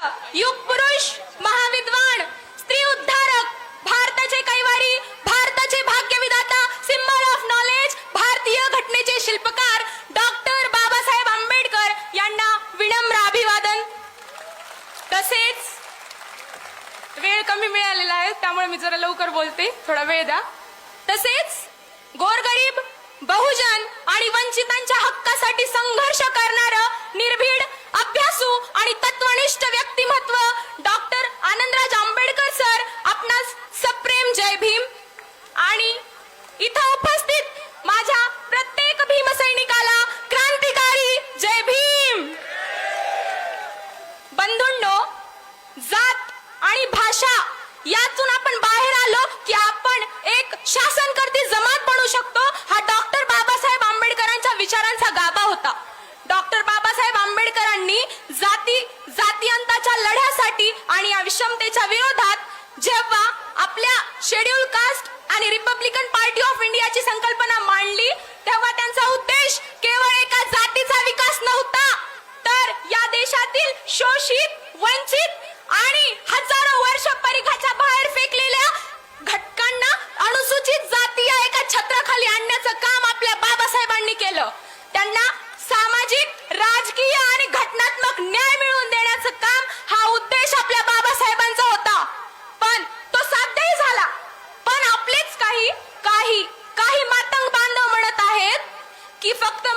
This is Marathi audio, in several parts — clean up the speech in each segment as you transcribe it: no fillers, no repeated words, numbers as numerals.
युग पुरुष, महाविद्वान, स्त्री उद्धारक, भारताचे कैवारी, भारताचे भाग्यविधाता, सिम्बल ऑफ नॉलेज, भारतीय घटनेचे शिल्पकार डॉक्टर बाबासाहेब आंबेडकर यांना विनम्र अभिवादन. तसेच वेळ कमी मिळालेला आहे त्यामुळे मी जरा लवकर बोलते, थोडा वेळ द्या. तसेच गोरगरीब, बहुजन आणि वंचितांच्या हक्कासाठी संघर्ष करणारं निर्भीड, अभ्यासू आणि तत्वनिष्ठ व्यक्तिमत्व डॉक्टर आनंदराज आंबेडकर सर आपणास सप्रेम जय भीम. आणि इथं उपस्थित माझ्या प्रत्येक भीमसैनिकाला क्रांतिकारी जय भीम. बंधूंनो, जात आणि भाषा यातून आपण बाहेर आलो की आपण एक शासनकर्ती जमात बनू शकतो, हा डॉक्टर बाबासाहेब आंबेडकरांच्या विचारांचा गाभा होता. डॉक्टर बाबासाहेब आंबेडकरांनी जातीयांताच्या लढ्यासाठी आणि या विषमतेच्या विरोधात जेव्हा आपल्या शेड्यूल कास्ट आणि रिपब्लिकन पार्टी ऑफ इंडियाची संकल्पना मांडली, तेव्हा त्यांचा उद्देश केवळ एका जातीचा विकास नव्हता, तर या देशातील शोषित, वंचित आणि हजारो वर्ष परिघाच्या बाहेर फेकलेल्या घटकांना अनुसूचित जाती या एका छत्राखाली आणण्याचं काम आपल्या बाबासाहेबांनी केलं. त्यांना सामाजिक, राजकीय आणि घटनात्मक न्याय मिळवून देण्याचं काम हा उद्देश आपल्या बाबासाहेबांचा होता. पण तो साध्यही झाला. पण आपलेच काही मातंग बांधव म्हणत आहेत की फक्त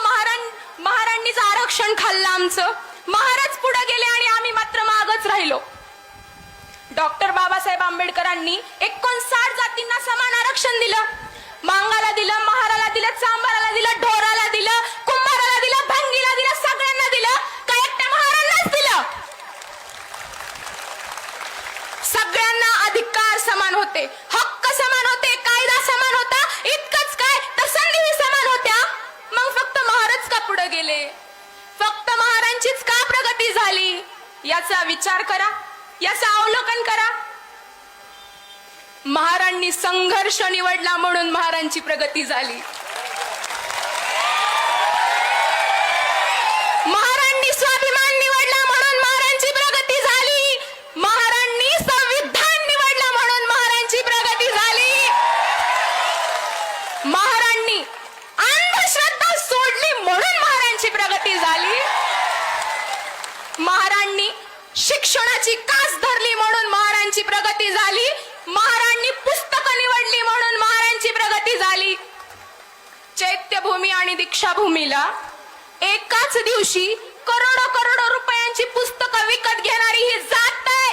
महाराणीचं आरक्षण खाल्लं आमचं, महाराज पुढे गेले आणि आम्ही मात्र मागच राहिलो. डॉक्टर बाबासाहेब आंबेडकरांनी 59 जातींना समान आरक्षण दिलं. मांगाला दिलं, महाराला दिलं, चांबाराला दिलं, ढोराला दिलं, कुंभाराला दिलं, भंगीला दिलं, सगळ्यांना दिलं. का एकट्या महारांनाच दिलं? सगळ्यांना अधिकार समान होते, हक्क समान होते, कायदा समान होता. इतकंच काय तर संधी समान होत्या. मग फक्त महाराज का पुढे गेले? फक्त महारांचीच का प्रगती झाली? याचा विचार करा, याचं अवलोकन करा. महारांनी संघर्ष निवडला म्हणून महारांची प्रगती झाली. महारांनी स्वाभिमान निवडला म्हणून महारांची प्रगती झाली. महारांनी संविधान निवडला म्हणून महारांची प्रगती झाली. महारांनी अंधश्रद्धा सोडली म्हणून महारांची प्रगती झाली. महारांनी शिक्षणाची कास धरली म्हणून महारांची प्रगती झाली. महारांनी पुस्तकं निवडली म्हणून महारांची प्रगती झाली. चैत्यभूमी आणि दीक्षाभूमीला एकाच दिवशी करोडो रुपयांची पुस्तकं विकत घेणारी ही जात आहे.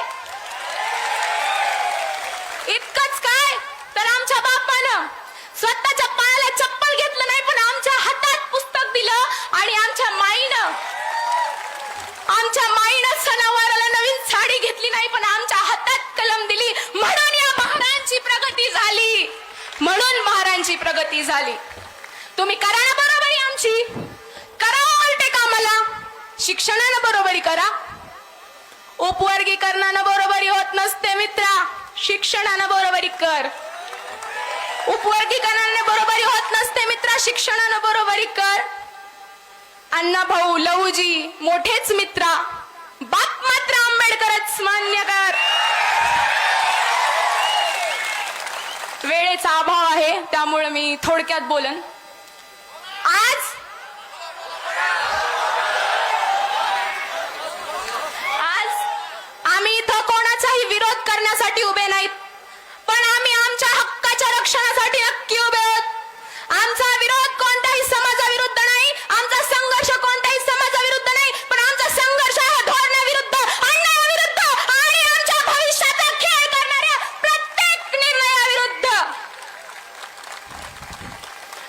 इतकंच काय तर आमच्या बापानं स्वतःच्या पायाला चप्पल घेतलं नाही, पण आमच्या हातात पुस्तक दिलं. आणि आमच्या माईनं सणावाराला नवीन साडी घेतली नाही, पण आमच्या हातात कलम दिली. म्हणून या महारांची प्रगती झाली. म्हणून महारांची प्रगती झाली. तुम्ही करा ना बरोबरी आमची, करा उलटे कामाला. शिक्षणानं बरोबरी करा. उपवर्गीकरणानं बरोबरी होत नसते मित्रा, शिक्षणानं बरोबरी कर. उपवर्गीकरणानं बरोबरी होत नसते मित्रा, शिक्षणानं बरोबरी कर. अण्णा भाऊ, लहूजी मोठेच मित्रा, बाप मात्र आंबेडकरच मान्य कर. वेळेचा अभाव आहे त्यामुळे मी थोडक्यात बोलन. आज आम्ही इथं कोणाचाही विरोध करण्यासाठी उभे नाहीत, पण आम्ही आमच्या हक्काच्या रक्षणासाठी नक्की उभे आहोत. आमचा विरोध कोणत्याही समाजाविरुद्ध नाही, आमचा संघर्ष कोणत्याही समाजाविरुद्ध नाही, पण आमचा संघर्ष आहे धोरणाविरुद्ध, अन्यायाविरुद्ध आणि आमच्या भविष्याचा खेळ करणाऱ्या प्रत्येक निर्णयाविरुद्ध.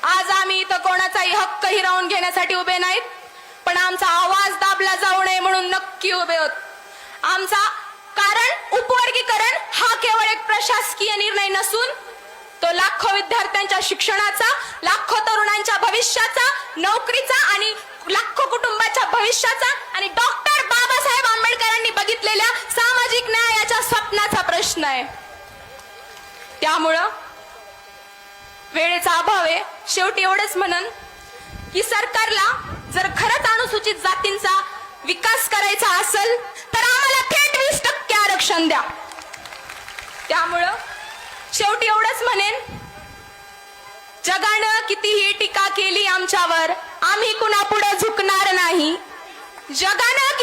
आज आम्ही इथं कोणाचाही हक्क हिरावून घेण्यासाठी उभे नाहीत, पण आमचा आवाज दाबला जाऊ नये म्हणून नक्की उभे आहोत. आमचा कारण उपवर्गीकरण हा केवळ एक प्रशासकीय निर्णय नसून तो लाखो विद्यार्थ्यांच्या शिक्षणाचा, लाखो तरुणांच्या भविष्याचा, नोकरीचा आणि लाखो कुटुंबाच्या भविष्याचा आणि डॉक्टर बाबासाहेब आंबेडकरांनी बघितलेल्या सामाजिक न्यायाच्या स्वप्नाचा प्रश्न आहे. त्यामुळं वेळेचा अभाव आहे. शेवटी एवढंच म्हणन की सरकारला जर खरंच अनुसूचित जातींचा विकास करायचा असेल तर आम्हाला थेट आरक्षण द्या. त्यामुळं शेवटी एवढंच म्हणेन, जगानं कितीही टीका केली आमच्यावर, आम्ही कुणापुढे झुकणार नाही. जगानं